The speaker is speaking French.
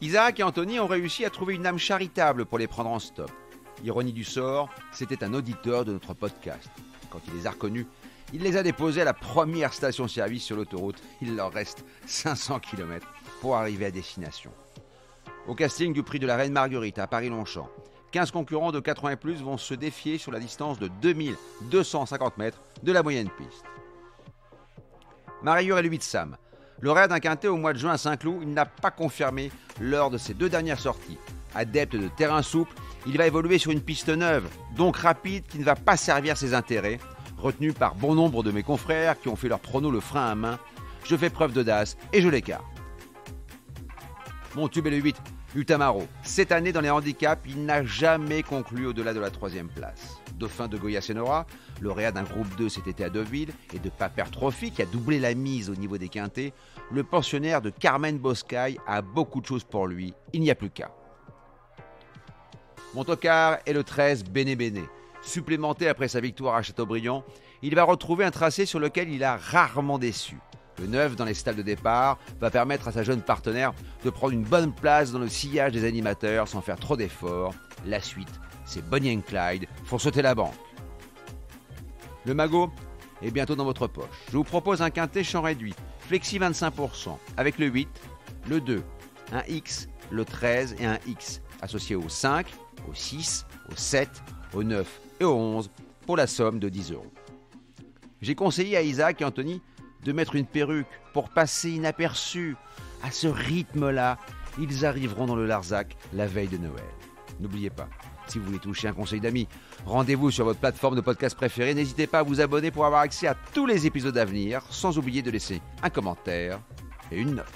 Isaac et Anthony ont réussi à trouver une âme charitable pour les prendre en stop. Ironie du sort, c'était un auditeur de notre podcast. Quand il les a reconnus, il les a déposés à la première station-service sur l'autoroute. Il leur reste 500 km pour arriver à destination. Au casting du prix de la Reine Marguerite à Paris-Longchamp, 15 concurrents de 4 ans et plus vont se défier sur la distance de 2250 mètres de la moyenne piste. Mariure et le 8 Sam. Lauréat d'un quintet au mois de juin à Saint-Cloud, il n'a pas confirmé lors de ses 2 dernières sorties. Adepte de terrain souple, il va évoluer sur une piste neuve, donc rapide, qui ne va pas servir ses intérêts. Retenu par bon nombre de mes confrères qui ont fait leur prono le frein à main, je fais preuve d'audace et je l'écarte. Mon tube est le 8, Utamaro. Cette année, dans les handicaps, il n'a jamais conclu au-delà de la 3e place. Dauphin de Goya Senora, lauréat d'un groupe 2 cet été à Deauville, et de Paper Trophy qui a doublé la mise au niveau des quintés, le pensionnaire de Carmen Boscaï a beaucoup de choses pour lui. Il n'y a plus qu'à. Mon tocard est le 13, Béné Béné. Supplémenté après sa victoire à Châteaubriand, il va retrouver un tracé sur lequel il a rarement déçu. Le 9 dans les stalles de départ va permettre à sa jeune partenaire de prendre une bonne place dans le sillage des animateurs sans faire trop d'efforts. La suite, c'est Bonnie and Clyde, faut sauter la banque. Le magot est bientôt dans votre poche. Je vous propose un quintet champ réduit, flexi 25%, avec le 8, le 2, un X, le 13 et un X, associés au 5, au 6, au 7, au 9 et au 11 pour la somme de 10 €. J'ai conseillé à Isaac et Anthony de mettre une perruque pour passer inaperçus. À ce rythme-là, ils arriveront dans le Larzac la veille de Noël. N'oubliez pas, si vous voulez toucher un conseil d'amis, rendez-vous sur votre plateforme de podcast préférée. N'hésitez pas à vous abonner pour avoir accès à tous les épisodes à venir, sans oublier de laisser un commentaire et une note.